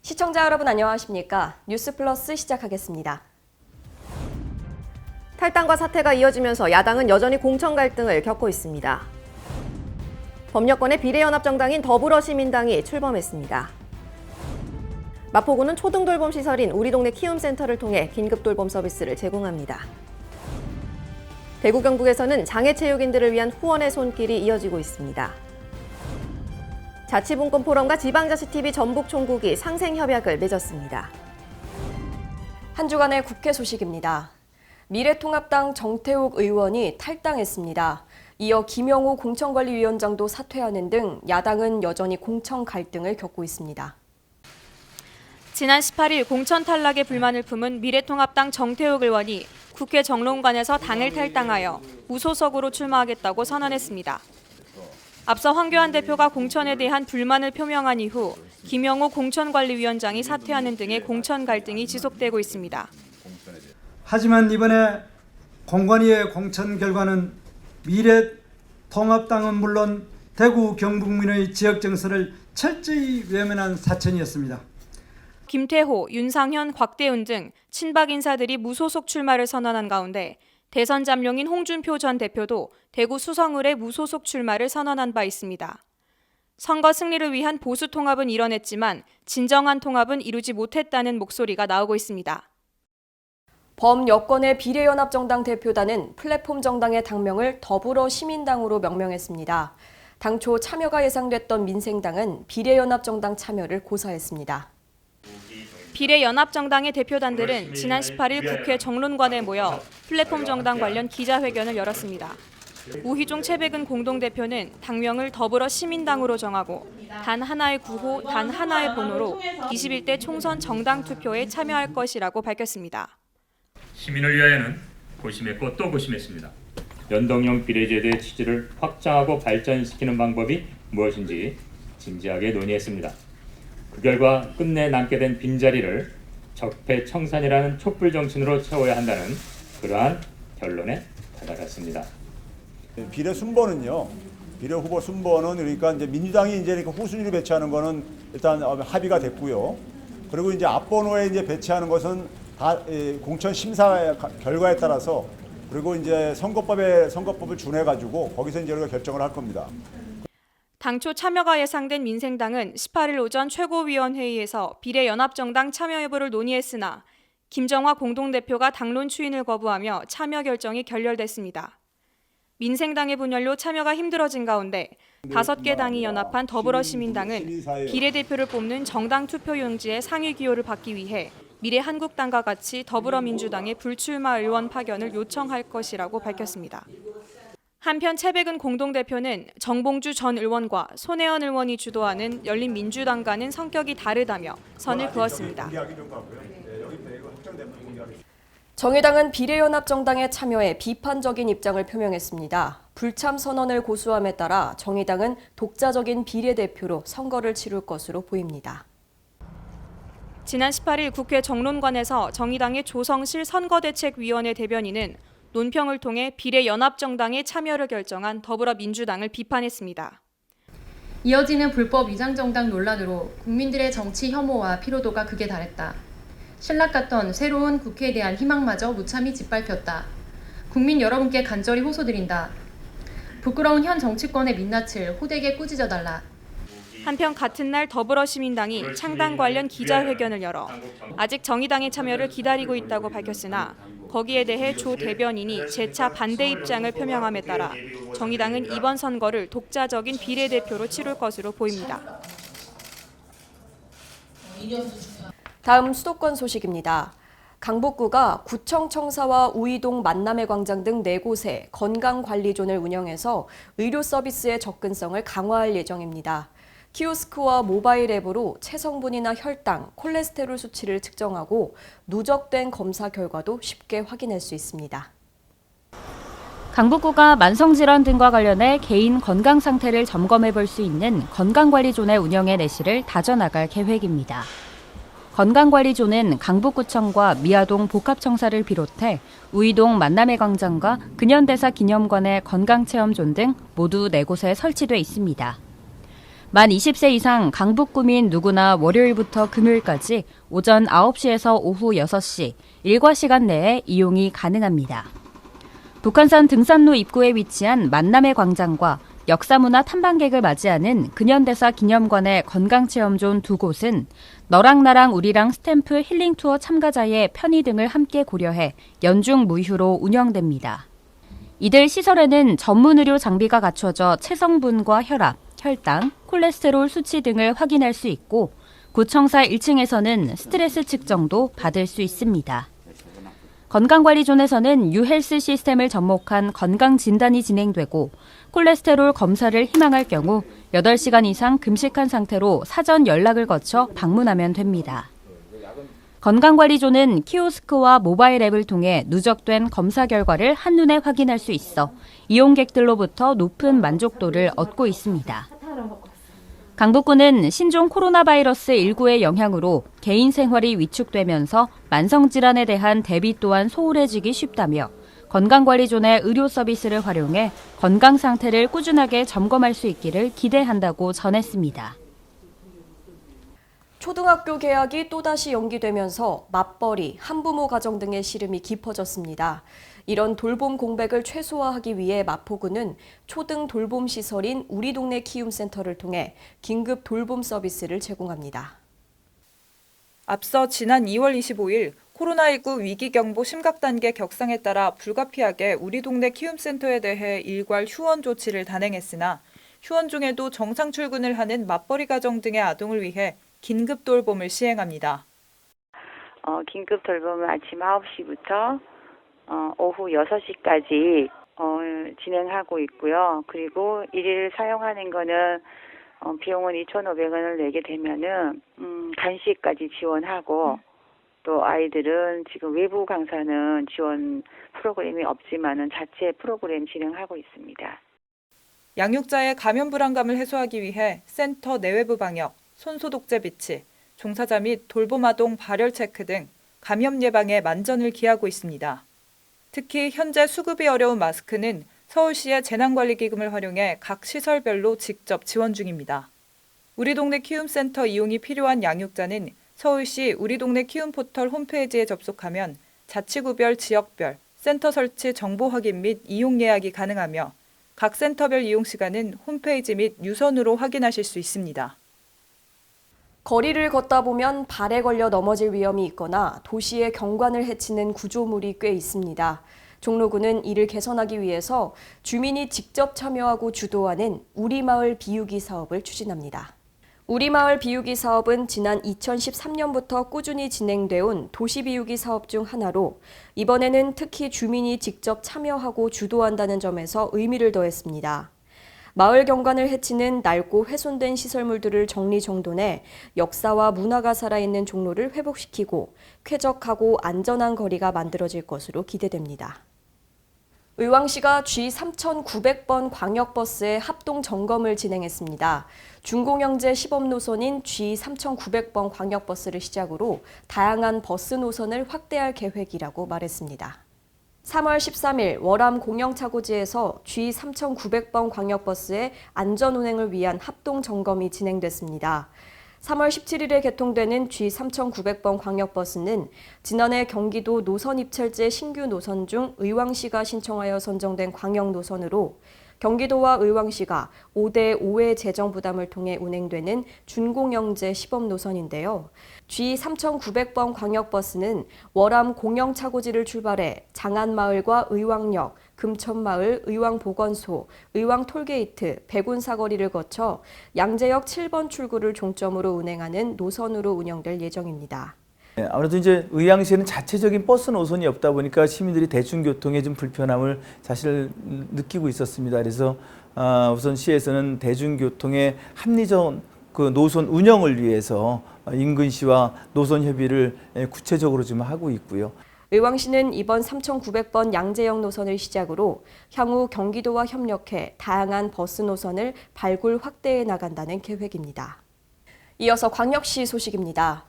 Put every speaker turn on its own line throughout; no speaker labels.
시청자 여러분 안녕하십니까? 뉴스플러스 시작하겠습니다.
탈당과 사퇴가 이어지면서 야당은 여전히 공천 갈등을 겪고 있습니다. 범여권의 비례연합정당인 더불어시민당이 출범했습니다. 마포구는 초등돌봄 시설인 우리 동네 키움센터를 통해 긴급돌봄 서비스를 제공합니다. 대구 경북에서는 장애체육인들을 위한 후원의 손길이 이어지고 있습니다. 자치분권 포럼과 지방자치TV 전북 총국이 상생협약을 맺었습니다.
한 주간의 국회 소식입니다. 미래통합당 정태욱 의원이 탈당했습니다. 이어 김영우 공천관리위원장도 사퇴하는 등 야당은 여전히 공천 갈등을 겪고 있습니다.
지난 18일 공천 탈락에 불만을 품은 미래통합당 정태욱 의원이 국회 정론관에서 당을 탈당하여 무소속으로 출마하겠다고 선언했습니다. 앞서 황교안 대표가 공천에 대한 불만을 표명한 이후 김영우 공천관리위원장이 사퇴하는 등의 공천 갈등이 지속되고 있습니다.
하지만 이번에 공관위의 공천 결과는 미래통합당은 물론 대구 경북민의 지역 정서를 철저히 외면한 사천이었습니다.
김태호, 윤상현, 곽대훈 등 친박 인사들이 무소속 출마를 선언한 가운데 대선 잠룡인 홍준표 전 대표도 대구 수성을의 무소속 출마를 선언한 바 있습니다. 선거 승리를 위한 보수 통합은 이뤄냈지만 진정한 통합은 이루지 못했다는 목소리가 나오고 있습니다.
범여권의 비례연합정당 대표단은 플랫폼 정당의 당명을 더불어시민당으로 명명했습니다. 당초 참여가 예상됐던 민생당은 비례연합정당 참여를 고사했습니다.
비례연합정당의 대표단들은 지난 18일 국회 정론관에 모여 플랫폼 정당 관련 기자회견을 열었습니다. 우희종 최백은 공동대표는 당명을 더불어시민당으로 정하고 단 하나의 구호, 단 하나의 번호로 21대 총선 정당 투표에 참여할 것이라고 밝혔습니다.
시민을 위하여는 고심했고 또 고심했습니다. 연동형 비례제도의 취지를 확장하고 발전시키는 방법이 무엇인지 진지하게 논의했습니다. 그 결과 끝내 남게 된 빈자리를 적폐청산이라는 촛불 정신으로 채워야 한다는 그러한 결론에 다다랐습니다.
비례 순번은요. 비례 후보 순번은 그러니까 이제 민주당이 이제 후순위로 배치하는 거는 일단 합의가 됐고요. 그리고 이제 앞번호에 이제 배치하는 것은 다 공천 심사 결과에 따라서 그리고 이제 선거법을 준해 가지고 거기서 이제 우리가 결정을 할 겁니다.
당초 참여가 예상된 민생당은 18일 오전 최고위원회의에서 비례연합정당 참여 여부를 논의했으나 김정화 공동대표가 당론 추인을 거부하며 참여 결정이 결렬됐습니다. 민생당의 분열로 참여가 힘들어진 가운데 5개 당이 연합한 더불어시민당은 비례대표를 뽑는 정당 투표용지의 상위 기호를 받기 위해 미래한국당과 같이 더불어민주당의 불출마 의원 파견을 요청할 것이라고 밝혔습니다. 한편 최백은 공동대표는 정봉주 전 의원과 손혜원 의원이 주도하는 열린민주당과는 성격이 다르다며 선을 그었습니다.
정의당은 비례연합정당에 참여해 비판적인 입장을 표명했습니다. 불참 선언을 고수함에 따라 정의당은 독자적인 비례대표로 선거를 치룰 것으로 보입니다.
지난 18일 국회 정론관에서 정의당의 조성실 선거대책위원회 대변인은 논평을 통해 비례연합정당의 참여를 결정한 더불어민주당을 비판했습니다.
이어지는 불법 위장정당 논란으로 국민들의 정치 혐오와 피로도가 극에 달했다. 신락 같던 새로운 국회에 대한 희망마저 무참히 짓밟혔다. 국민 여러분께 간절히 호소드린다. 부끄러운 현 정치권의 민낯을 호되게 꾸짖어달라.
한편 같은 날 더불어시민당이 창당 관련 기자회견을 열어 아직 정의당의 참여를 기다리고 있다고 밝혔으나 거기에 대해 조 대변인이 재차 반대 입장을 표명함에 따라 정의당은 이번 선거를 독자적인 비례대표로 치룰 것으로 보입니다.
다음 수도권 소식입니다. 강북구가 구청 청사와 우이동 만남의 광장 등 4곳에 건강관리존을 운영해서 의료 서비스의 접근성을 강화할 예정입니다. 키오스크와 모바일 앱으로 체성분이나 혈당, 콜레스테롤 수치를 측정하고 누적된 검사 결과도 쉽게 확인할 수 있습니다.
강북구가 만성질환 등과 관련해 개인 건강 상태를 점검해 볼 수 있는 건강관리존의 운영의 내실을 다져나갈 계획입니다. 건강관리존은 강북구청과 미아동 복합청사를 비롯해 우이동 만남의 광장과 근현대사 기념관의 건강체험존 등 모두 4곳에 설치돼 있습니다. 만 20세 이상 강북구민 누구나 월요일부터 금요일까지 오전 9시에서 오후 6시 일과 시간 내에 이용이 가능합니다. 북한산 등산로 입구에 위치한 만남의 광장과 역사문화 탐방객을 맞이하는 근현대사 기념관의 건강체험존 두 곳은 너랑 나랑 우리랑 스탬프 힐링투어 참가자의 편의 등을 함께 고려해 연중 무휴로 운영됩니다. 이들 시설에는 전문 의료 장비가 갖춰져 체성분과 혈압, 혈당, 콜레스테롤 수치 등을 확인할 수 있고 구청사 1층에서는 스트레스 측정도 받을 수 있습니다. 건강관리존에서는 유헬스 시스템을 접목한 건강진단이 진행되고 콜레스테롤 검사를 희망할 경우 8시간 이상 금식한 상태로 사전 연락을 거쳐 방문하면 됩니다. 건강관리존은 키오스크와 모바일 앱을 통해 누적된 검사 결과를 한눈에 확인할 수 있어 이용객들로부터 높은 만족도를 얻고 있습니다. 강북구는 신종 코로나 바이러스 19의 영향으로 개인 생활이 위축되면서 만성질환에 대한 대비 또한 소홀해지기 쉽다며 건강관리존의 의료 서비스를 활용해 건강 상태를 꾸준하게 점검할 수 있기를 기대한다고 전했습니다.
초등학교 개학이 또다시 연기되면서 맞벌이, 한부모 가정 등의 시름이 깊어졌습니다. 이런 돌봄 공백을 최소화하기 위해 마포구는 초등 돌봄 시설인 우리 동네 키움센터를 통해 긴급 돌봄 서비스를 제공합니다.
앞서 지난 2월 25일 코로나19 위기경보 심각단계 격상에 따라 불가피하게 우리 동네 키움센터에 대해 일괄 휴원 조치를 단행했으나 휴원 중에도 정상 출근을 하는 맞벌이 가정 등의 아동을 위해 긴급 돌봄을 시행합니다.
긴급 돌봄은 아침 9시부터 오후 6시까지 진행하고 있고요. 그리고 일일 사용하는 거는 비용은 2,500원을 내게 되면은 간식까지 지원하고 또 아이들은 지금 외부 강사는 지원 프로그램이 없지만은 자체 프로그램 진행하고 있습니다.
양육자의 감염 불안감을 해소하기 위해 센터 내외부 방역, 손소독제 비치, 종사자 및 돌봄 아동 발열 체크 등 감염 예방에 만전을 기하고 있습니다. 특히 현재 수급이 어려운 마스크는 서울시의 재난관리기금을 활용해 각 시설별로 직접 지원 중입니다. 우리 동네 키움센터 이용이 필요한 양육자는 서울시 우리 동네 키움 포털 홈페이지에 접속하면 자치구별, 지역별, 센터 설치 정보 확인 및 이용 예약이 가능하며 각 센터별 이용 시간은 홈페이지 및 유선으로 확인하실 수 있습니다.
거리를 걷다 보면 발에 걸려 넘어질 위험이 있거나 도시의 경관을 해치는 구조물이 꽤 있습니다. 종로구는 이를 개선하기 위해서 주민이 직접 참여하고 주도하는 우리마을 비우기 사업을 추진합니다. 우리마을 비우기 사업은 지난 2013년부터 꾸준히 진행돼 온 도시비우기 사업 중 하나로 이번에는 특히 주민이 직접 참여하고 주도한다는 점에서 의미를 더했습니다. 마을 경관을 해치는 낡고 훼손된 시설물들을 정리정돈해 역사와 문화가 살아있는 종로를 회복시키고 쾌적하고 안전한 거리가 만들어질 것으로 기대됩니다. 의왕시가 G3900번 광역버스의 합동 점검을 진행했습니다. 중공영제 시범 노선인 G3900번 광역버스를 시작으로 다양한 버스 노선을 확대할 계획이라고 말했습니다. 3월 13일 월암 공영차고지에서 G3900번 광역버스의 안전운행을 위한 합동 점검이 진행됐습니다. 3월 17일에 개통되는 G3900번 광역버스는 지난해 경기도 노선 입찰제 신규 노선 중 의왕시가 신청하여 선정된 광역 노선으로 경기도와 의왕시가 5대 5의 재정 부담을 통해 운행되는 준공영제 시범 노선인데요. G3900번 광역버스는 월암 공영차고지를 출발해 장안마을과 의왕역, 금천마을, 의왕보건소, 의왕톨게이트, 백운사거리를 거쳐 양재역 7번 출구를 종점으로 운행하는 노선으로 운영될 예정입니다.
아무래도 이제 의왕시에는 자체적인 버스 노선이 없다 보니까 시민들이 대중교통에 좀 불편함을 사실 느끼고 있었습니다. 그래서 우선 시에서는 대중교통의 합리적 그 노선 운영을 위해서 인근시와 노선 협의를 구체적으로 좀 하고 있고요.
의왕시는 이번 3900번 양재역 노선을 시작으로 향후 경기도와 협력해 다양한 버스 노선을 발굴 확대해 나간다는 계획입니다. 이어서 광역시 소식입니다.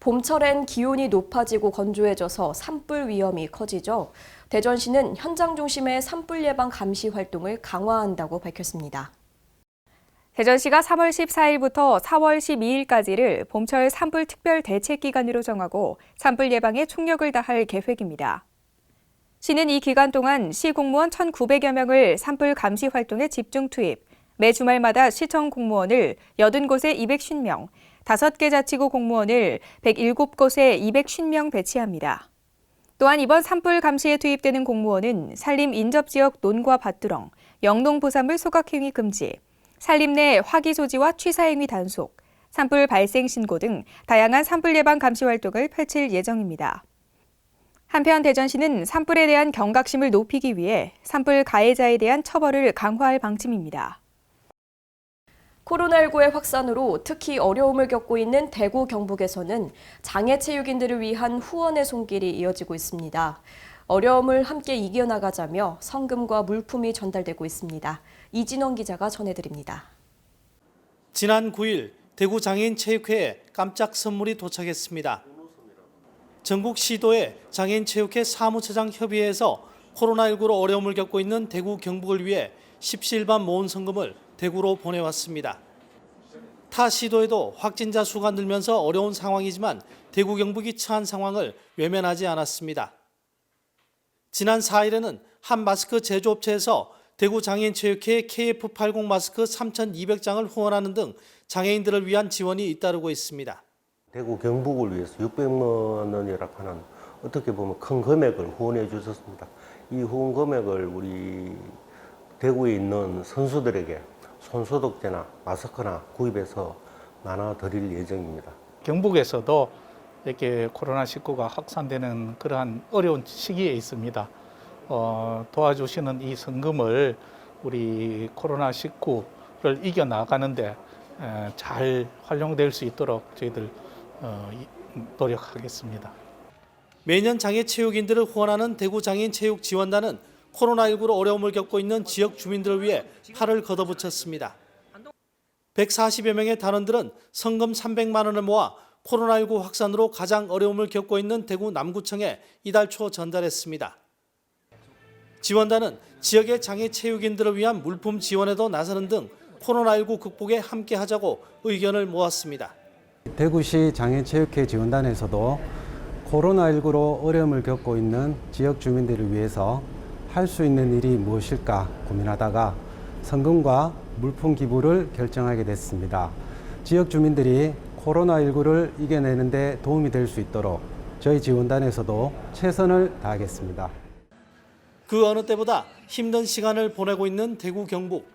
봄철엔 기온이 높아지고 건조해져서 산불 위험이 커지죠. 대전시는 현장 중심의 산불 예방 감시 활동을 강화한다고 밝혔습니다.
대전시가 3월 14일부터 4월 12일까지를 봄철 산불 특별 대책 기간으로 정하고 산불 예방에 총력을 다할 계획입니다. 시는 이 기간 동안 시 공무원 1,900여 명을 산불 감시 활동에 집중 투입, 매 주말마다 시청 공무원을 80곳에 250명, 5개 자치구 공무원을 107곳에 250명 배치합니다. 또한 이번 산불 감시에 투입되는 공무원은 산림 인접지역 논과 밭두렁, 영농 부산물 소각행위 금지, 산림 내 화기 소지와 취사행위 단속, 산불 발생 신고 등 다양한 산불 예방 감시 활동을 펼칠 예정입니다. 한편 대전시는 산불에 대한 경각심을 높이기 위해 산불 가해자에 대한 처벌을 강화할 방침입니다.
코로나19의 확산으로 특히 어려움을 겪고 있는 대구 경북에서는 장애체육인들을 위한 후원의 손길이 이어지고 있습니다. 어려움을 함께 이겨나가자며 성금과 물품이 전달되고 있습니다. 이진원 기자가 전해드립니다.
지난 9일 대구 장애인체육회에 깜짝 선물이 도착했습니다. 전국 시도의 장애인체육회 사무처장 협의회에서 코로나19로 어려움을 겪고 있는 대구 경북을 위해 십시일반 모은 성금을 대구로 보내왔습니다. 타 시도에도 확진자 수가 늘면서 어려운 상황이지만 대구 경북이 처한 상황을 외면하지 않았습니다. 지난 4일에는 한 마스크 제조업체에서 대구 장애인체육회 KF80 마스크 3,200장을 후원하는 등 장애인들을 위한 지원이 잇따르고 있습니다.
대구 경북을 위해서 600만 원이라고 하는 어떻게 보면 큰 금액을 후원해 주셨습니다. 이 후원 금액을 우리 대구에 있는 선수들에게 손소독제나 마스크나 구입해서 나눠드릴 예정입니다.
경북에서도 이렇게 코로나19가 확산되는 그러한 어려운 시기에 있습니다. 도와주시는 이 성금을 우리 코로나19를 이겨나가는데 잘 활용될 수 있도록 저희들 노력하겠습니다.
매년 장애체육인들을 후원하는 대구장애인체육지원단은 코로나19로 어려움을 겪고 있는 지역 주민들을 위해 팔을 걷어붙였습니다. 140여 명의 단원들은 성금 300만 원을 모아 코로나19 확산으로 가장 어려움을 겪고 있는 대구 남구청에 이달 초 전달했습니다. 지원단은 지역의 장애체육인들을 위한 물품 지원에도 나서는 등 코로나19 극복에 함께하자고 의견을 모았습니다.
대구시 장애체육회 지원단에서도 코로나19로 어려움을 겪고 있는 지역 주민들을 위해서 할 수 있는 일이 무엇일까 고민하다가 성금과 물품 기부를 결정하게 됐습니다. 지역 주민들이 코로나19를 이겨내는 데 도움이 될 수 있도록 저희 지원단에서도 최선을 다하겠습니다.
그 어느 때보다 힘든 시간을 보내고 있는 대구 경북.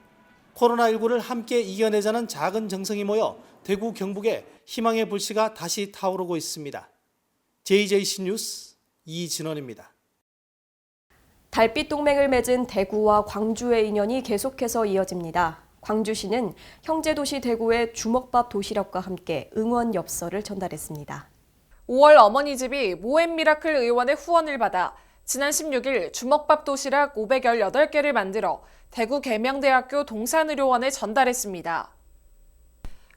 코로나19를 함께 이겨내자는 작은 정성이 모여 대구 경북에 희망의 불씨가 다시 타오르고 있습니다. JJC 뉴스 이진원입니다.
달빛 동맹을 맺은 대구와 광주의 인연이 계속해서 이어집니다. 광주시는 형제도시 대구의 주먹밥 도시락과 함께 응원 엽서를 전달했습니다.
5월 어머니집이 모엠 미라클 의원의 후원을 받아 지난 16일 주먹밥 도시락 518개를 만들어 대구 계명대학교 동산의료원에 전달했습니다.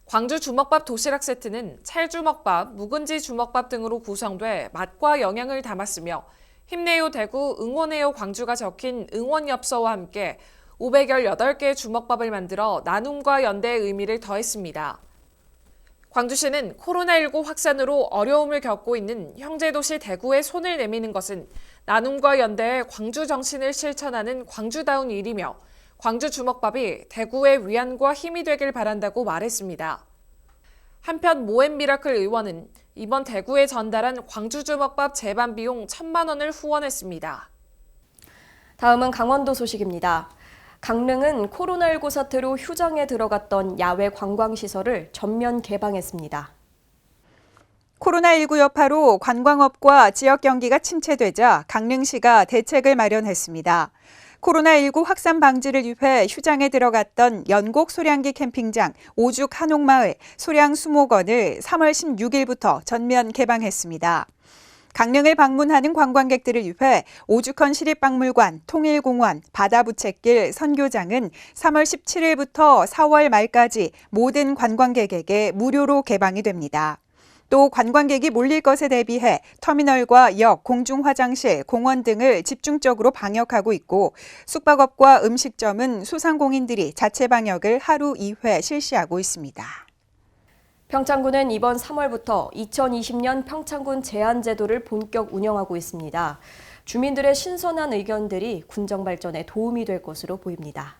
광주 주먹밥 도시락 세트는 찰주먹밥, 묵은지 주먹밥 등으로 구성돼 맛과 영양을 담았으며 힘내요 대구, 응원해요 광주가 적힌 응원 엽서와 함께 518개 주먹밥을 만들어 나눔과 연대의 의미를 더했습니다. 광주시는 코로나19 확산으로 어려움을 겪고 있는 형제도시 대구에 손을 내미는 것은 나눔과 연대의 광주 정신을 실천하는 광주다운 일이며 광주 주먹밥이 대구의 위안과 힘이 되길 바란다고 말했습니다. 한편 모엠 미라클 의원은 이번 대구에 전달한 광주 주먹밥 재반 비용 1,000만 원을 후원했습니다.
다음은 강원도 소식입니다. 강릉은 코로나19 사태로 휴장에 들어갔던 야외 관광시설을 전면 개방했습니다.
코로나19 여파로 관광업과 지역 경기가 침체되자 강릉시가 대책을 마련했습니다. 코로나19 확산 방지를 위해 휴장에 들어갔던 연곡 소량기 캠핑장, 오죽 한옥마을, 소량 수목원을 3월 16일부터 전면 개방했습니다. 강릉을 방문하는 관광객들을 위해 오죽헌 시립박물관, 통일공원, 바다부채길, 선교장은 3월 17일부터 4월 말까지 모든 관광객에게 무료로 개방이 됩니다. 또 관광객이 몰릴 것에 대비해 터미널과 역, 공중화장실, 공원 등을 집중적으로 방역하고 있고 숙박업과 음식점은 소상공인들이 자체 방역을 하루 2회 실시하고 있습니다.
평창군은 이번 3월부터 2020년 평창군 제한제도를 본격 운영하고 있습니다. 주민들의 신선한 의견들이 군정 발전에 도움이 될 것으로 보입니다.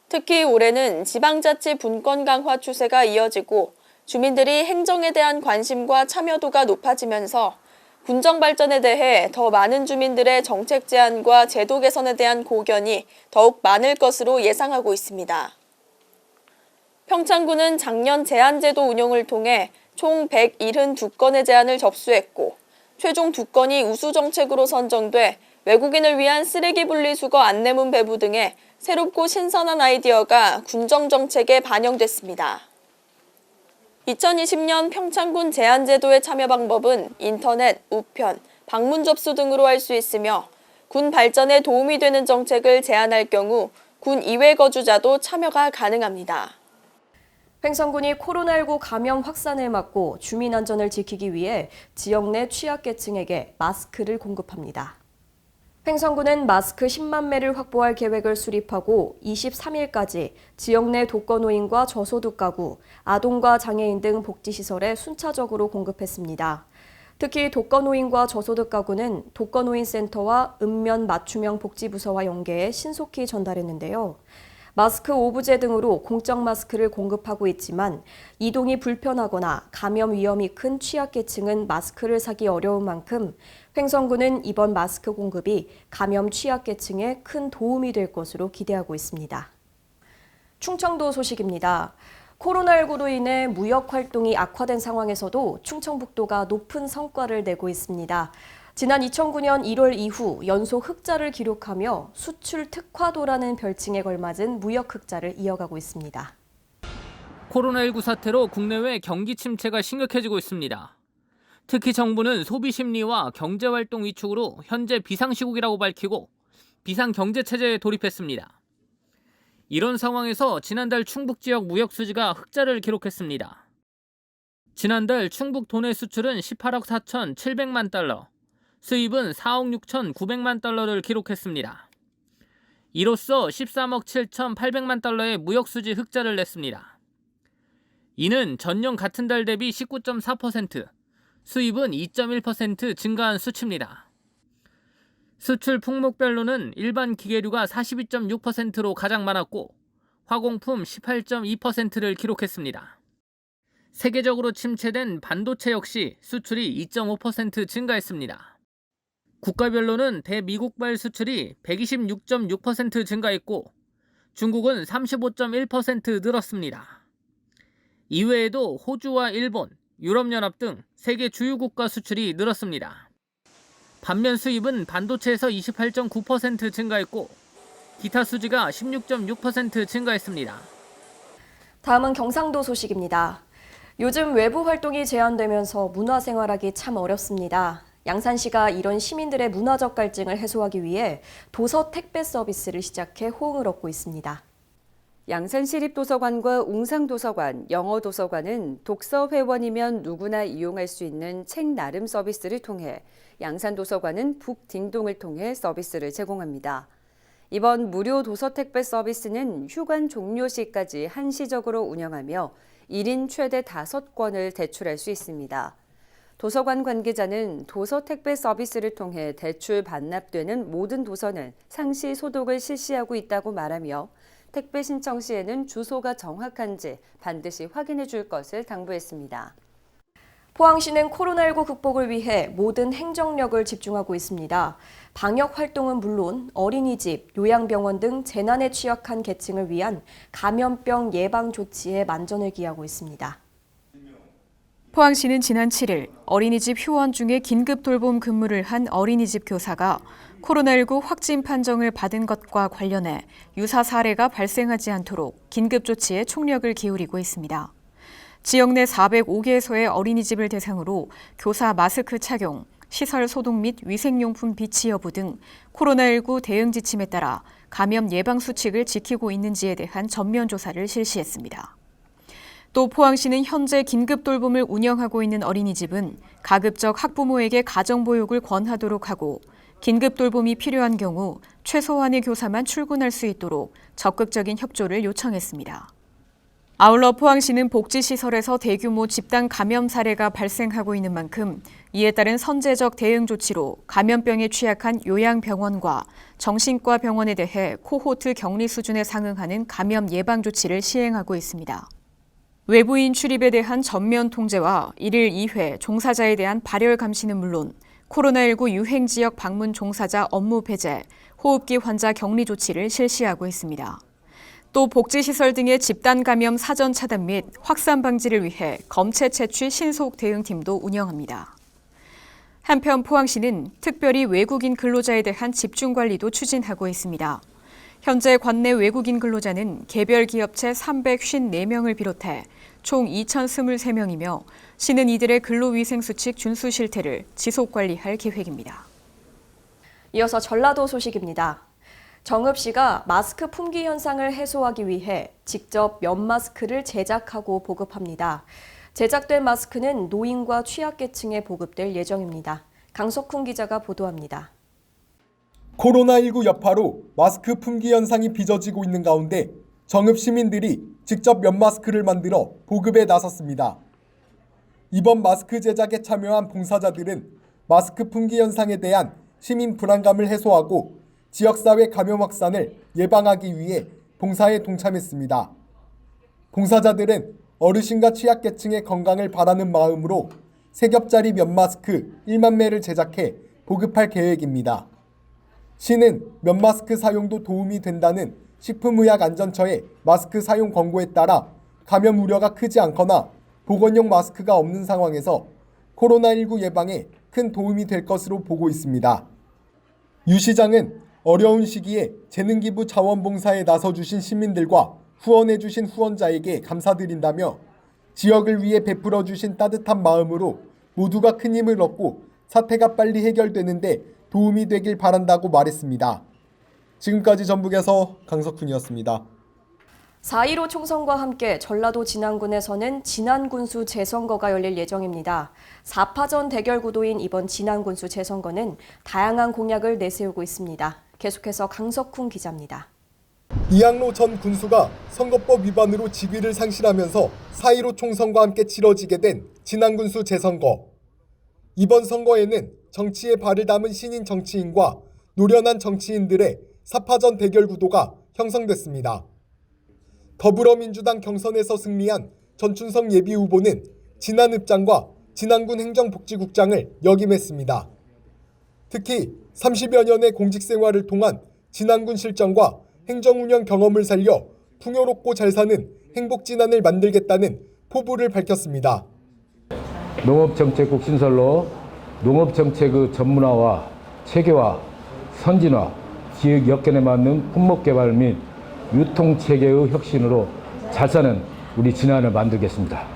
특히 올해는 지방자치 분권 강화 추세가 이어지고 주민들이 행정에 대한 관심과 참여도가 높아지면서 군정 발전에 대해 더 많은 주민들의 정책 제안과 제도 개선에 대한 고견이 더욱 많을 것으로 예상하고 있습니다. 평창군은 작년 제한제도 운영을 통해 총 172건의 제안을 접수했고 최종 2건이 우수 정책으로 선정돼 외국인을 위한 쓰레기 분리수거 안내문 배부 등의 새롭고 신선한 아이디어가 군정 정책에 반영됐습니다. 2020년 평창군 제한제도의 참여 방법은 인터넷, 우편, 방문 접수 등으로 할 수 있으며 군 발전에 도움이 되는 정책을 제안할 경우 군 이외 거주자도 참여가 가능합니다.
횡성군이 코로나19 감염 확산을 막고 주민 안전을 지키기 위해 지역 내 취약계층에게 마스크를 공급합니다. 횡성군은 마스크 10만 매를 확보할 계획을 수립하고 23일까지 지역 내 독거노인과 저소득 가구, 아동과 장애인 등 복지시설에 순차적으로 공급했습니다. 특히 독거노인과 저소득 가구는 독거노인센터와 읍면 맞춤형 복지부서와 연계해 신속히 전달했는데요. 마스크 오브제 등으로 공적 마스크를 공급하고 있지만 이동이 불편하거나 감염 위험이 큰 취약계층은 마스크를 사기 어려운 만큼 횡성군은 이번 마스크 공급이 감염 취약계층에 큰 도움이 될 것으로 기대하고 있습니다. 충청도 소식입니다. 코로나19로 인해 무역 활동이 악화된 상황에서도 충청북도가 높은 성과를 내고 있습니다. 지난 2009년 1월 이후 연속 흑자를 기록하며 수출 특화도라는 별칭에 걸맞은 무역 흑자를 이어가고 있습니다.
코로나19 사태로 국내외 경기 침체가 심각해지고 있습니다. 특히 정부는 소비 심리와 경제활동 위축으로 현재 비상시국이라고 밝히고 비상경제체제에 돌입했습니다. 이런 상황에서 지난달 충북 지역 무역 수지가 흑자를 기록했습니다. 지난달 충북 도내 수출은 18억 4,700만 달러, 수입은 4억 6,900만 달러를 기록했습니다. 이로써 13억 7,800만 달러의 무역수지 흑자를 냈습니다. 이는 전년 같은 달 대비 19.4%, 수입은 2.1% 증가한 수치입니다. 수출 품목별로는 일반 기계류가 42.6%로 가장 많았고 화공품 18.2%를 기록했습니다. 세계적으로 침체된 반도체 역시 수출이 2.5% 증가했습니다. 국가별로는 대미국발 수출이 126.6% 증가했고 중국은 35.1% 늘었습니다. 이외에도 호주와 일본, 유럽연합 등 세계 주요 국가 수출이 늘었습니다. 반면 수입은 반도체에서 28.9% 증가했고 기타 수지가 16.6% 증가했습니다.
다음은 경상도 소식입니다. 요즘 외부 활동이 제한되면서 문화생활하기 참 어렵습니다. 양산시가 이런 시민들의 문화적 갈증을 해소하기 위해 도서 택배 서비스를 시작해 호응을 얻고 있습니다.
양산시립도서관과 웅상도서관, 영어도서관은 독서회원이면 누구나 이용할 수 있는 책 나름 서비스를 통해 양산도서관은 북딩동을 통해 서비스를 제공합니다. 이번 무료 도서 택배 서비스는 휴관 종료 시까지 한시적으로 운영하며 1인 최대 5권을 대출할 수 있습니다. 도서관 관계자는 도서 택배 서비스를 통해 대출 반납되는 모든 도서는 상시 소독을 실시하고 있다고 말하며 택배 신청 시에는 주소가 정확한지 반드시 확인해 줄 것을 당부했습니다.
포항시는 코로나19 극복을 위해 모든 행정력을 집중하고 있습니다. 방역 활동은 물론 어린이집, 요양병원 등 재난에 취약한 계층을 위한 감염병 예방 조치에 만전을 기하고 있습니다.
포항시는 지난 7일 어린이집 휴원 중에 긴급 돌봄 근무를 한 어린이집 교사가 코로나19 확진 판정을 받은 것과 관련해 유사 사례가 발생하지 않도록 긴급 조치에 총력을 기울이고 있습니다. 지역 내 405개소의 어린이집을 대상으로 교사 마스크 착용, 시설 소독 및 위생용품 비치 여부 등 코로나19 대응 지침에 따라 감염 예방 수칙을 지키고 있는지에 대한 전면 조사를 실시했습니다. 또 포항시는 현재 긴급 돌봄을 운영하고 있는 어린이집은 가급적 학부모에게 가정보육을 권하도록 하고 긴급 돌봄이 필요한 경우 최소한의 교사만 출근할 수 있도록 적극적인 협조를 요청했습니다. 아울러 포항시는 복지시설에서 대규모 집단 감염 사례가 발생하고 있는 만큼 이에 따른 선제적 대응 조치로 감염병에 취약한 요양병원과 정신과 병원에 대해 코호트 격리 수준에 상응하는 감염 예방 조치를 시행하고 있습니다. 외부인 출입에 대한 전면 통제와 1일 2회 종사자에 대한 발열 감시는 물론 코로나19 유행 지역 방문 종사자 업무 배제, 호흡기 환자 격리 조치를 실시하고 있습니다. 또 복지시설 등의 집단 감염 사전 차단 및 확산 방지를 위해 검체 채취 신속 대응팀도 운영합니다. 한편 포항시는 특별히 외국인 근로자에 대한 집중 관리도 추진하고 있습니다. 현재 관내 외국인 근로자는 개별 기업체 354명을 비롯해 총 2,023명이며 시는 이들의 근로위생수칙 준수 실태를 지속 관리할 계획입니다.
이어서 전라도 소식입니다. 정읍시가 마스크 품귀 현상을 해소하기 위해 직접 면 마스크를 제작하고 보급합니다. 제작된 마스크는 노인과 취약계층에 보급될 예정입니다. 강석훈 기자가 보도합니다.
코로나19 여파로 마스크 품귀 현상이 빚어지고 있는 가운데 정읍 시민들이 직접 면 마스크를 만들어 보급에 나섰습니다. 이번 마스크 제작에 참여한 봉사자들은 마스크 품귀 현상에 대한 시민 불안감을 해소하고 지역사회 감염 확산을 예방하기 위해 봉사에 동참했습니다. 봉사자들은 어르신과 취약계층의 건강을 바라는 마음으로 3겹짜리 면 마스크 1만 매를 제작해 보급할 계획입니다. 시는 면 마스크 사용도 도움이 된다는 식품의약안전처의 마스크 사용 권고에 따라 감염 우려가 크지 않거나 보건용 마스크가 없는 상황에서 코로나19 예방에 큰 도움이 될 것으로 보고 있습니다. 유 시장은 어려운 시기에 재능기부 자원봉사에 나서주신 시민들과 후원해주신 후원자에게 감사드린다며 지역을 위해 베풀어주신 따뜻한 마음으로 모두가 큰 힘을 얻고 사태가 빨리 해결되는데 도움이 되길 바란다고 말했습니다. 지금까지 전북에서 강석훈이었습니다.
4.15 총선과 함께 전라도 진안군에서는 진안군수 재선거가 열릴 예정입니다. 4파전 대결 구도인 이번 진안군수 재선거는 다양한 공약을 내세우고 있습니다. 계속해서 강석훈 기자입니다.
이항로 전 군수가 선거법 위반으로 직위를 상실하면서 4.15 총선과 함께 치러지게 된 진안군수 재선거. 이번 선거에는 정치에 발을 담은 신인 정치인과 노련한 정치인들의 4파전 대결 구도가 형성됐습니다. 더불어민주당 경선에서 승리한 전춘성 예비후보는 진안읍장과 진안군 행정복지국장을 역임했습니다. 특히 30여 년의 공직생활을 통한 진안군 실정과 행정운영 경험을 살려 풍요롭고 잘 사는 행복진안을 만들겠다는 포부를 밝혔습니다.
농업정책국 신설로 농업정책의 전문화와 체계화, 선진화, 지역 여건에 맞는 품목개발 및 유통체계의 혁신으로 잘 사는 우리 진안을 만들겠습니다.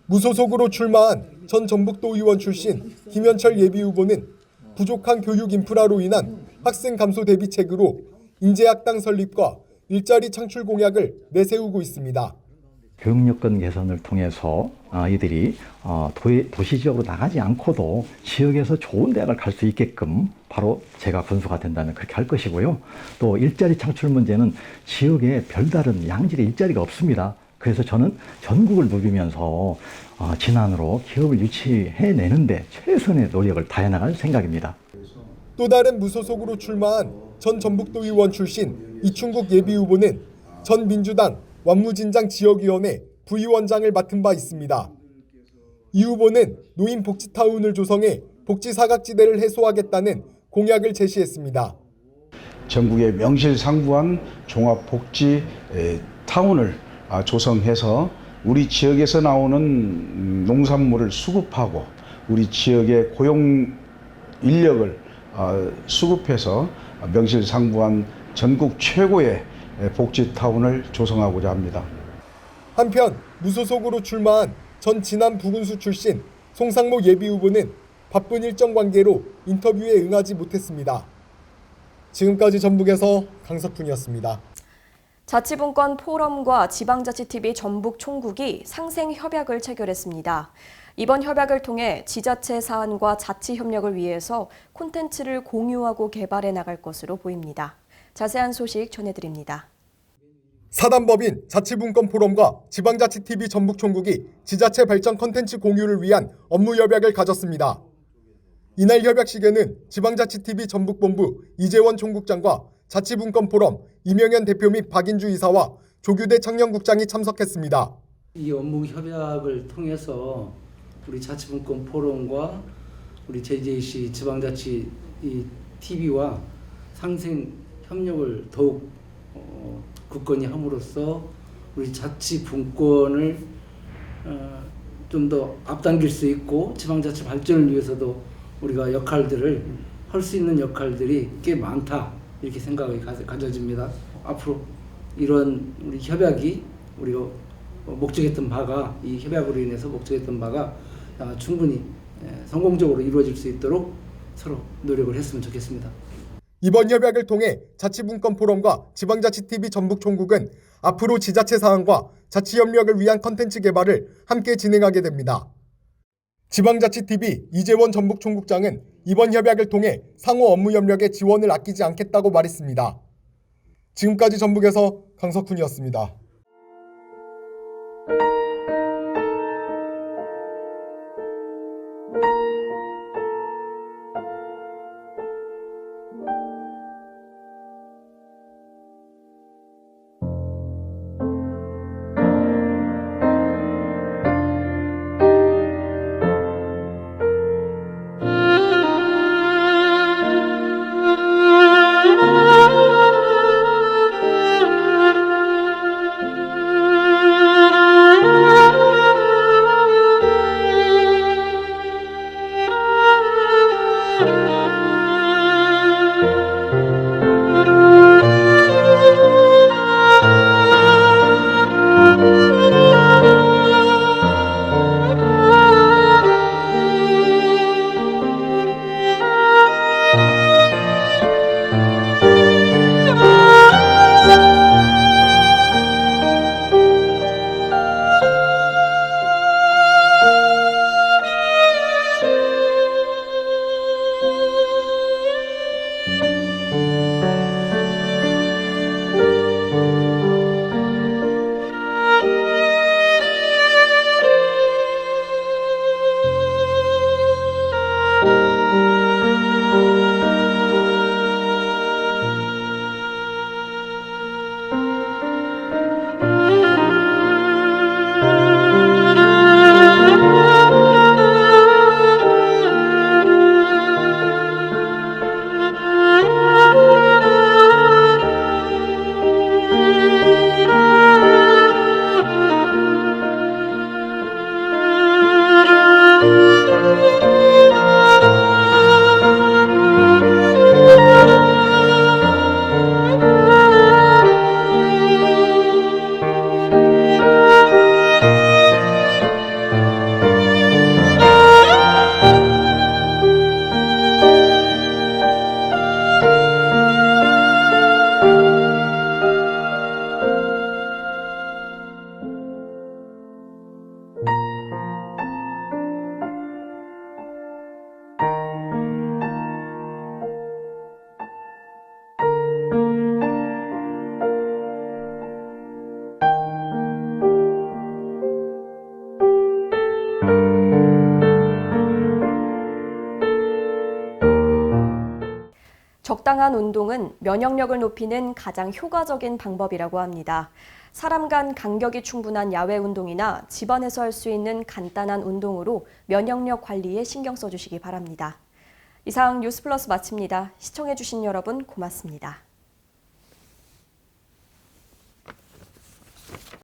무소속으로 출마한 전 전북도 의원 출신 김현철 예비후보는 부족한 교육 인프라로 인한 학생 감소 대비책으로 인재학당 설립과 일자리 창출 공약을 내세우고 있습니다.
교육 여건 개선을 통해서 아이들이 도시 지역으로 나가지 않고도 지역에서 좋은 대학을 갈 수 있게끔 바로 제가 군수가 된다면 그렇게 할 것이고요. 또 일자리 창출 문제는 지역에 별다른 양질의 일자리가 없습니다. 그래서 저는 전국을 누비면서 진안으로 기업을 유치해내는데 최선의 노력을 다해나갈 생각입니다.
또 다른 무소속으로 출마한 전 전북도 의원 출신 이충국 예비후보는 전 민주당 완무진장 지역위원회 부위원장을 맡은 바 있습니다. 이 후보는 노인복지타운을 조성해 복지사각지대를 해소하겠다는 공약을 제시했습니다.
전국의 명실상부한 종합복지 타운을 조성해서 우리 지역에서 나오는 농산물을 수급하고 우리 지역의 고용 인력을 수급해서 명실상부한 전국 최고의 복지타운을 조성하고자 합니다.
한편 무소속으로 출마한 전 진안 부군수 출신 송상모 예비후보는 바쁜 일정 관계로 인터뷰에 응하지 못했습니다. 지금까지 전북에서 강석훈이었습니다.
자치분권 포럼과 지방자치TV 전북 총국이 상생협약을 체결했습니다. 이번 협약을 통해 지자체 사안과 자치 협력을 위해서 콘텐츠를 공유하고 개발해 나갈 것으로 보입니다. 자세한 소식 전해드립니다.
사단법인 자치분권 포럼과 지방자치TV 전북 총국이 지자체 발전 콘텐츠 공유를 위한 업무 협약을 가졌습니다. 이날 협약식에는 지방자치TV 전북본부 이재원 총국장과 자치분권 포럼 이명현 대표 및 박인주 이사와 조규대 청년국장이 참석했습니다.
이 업무 협약을 통해서 우리 자치분권 포럼과 우리 JJC 지방자치 TV와 상생 협력을 더욱 굳건히 함으로써 우리 자치분권을 좀 더 앞당길 수 있고 지방자치 발전을 위해서도 우리가 역할들을 할 수 있는 역할들이 꽤 많다 이렇게 생각이 가져집니다. 앞으로 이런 우리 협약이 우리가 목적했던 바가 이 협약으로 인해서 목적했던 바가 충분히 성공적으로 이루어질 수 있도록 서로 노력을 했으면 좋겠습니다.
이번 협약을 통해 자치분권 포럼과 지방자치TV 전북 총국은 앞으로 지자체 사안과 자치 협력을 위한 콘텐츠 개발을 함께 진행하게 됩니다. 지방자치TV 이재원 전북 총국장은 이번 협약을 통해 상호 업무 협력에 지원을 아끼지 않겠다고 말했습니다. 지금까지 전북에서 강석훈이었습니다.
적당한 운동은 면역력을 높이는 가장 효과적인 방법이라고 합니다. 사람 간 간격이 충분한 야외 운동이나 집안에서 할 수 있는 간단한 운동으로 면역력 관리에 신경 써주시기 바랍니다. 이상 뉴스플러스 마칩니다. 시청해주신 여러분 고맙습니다.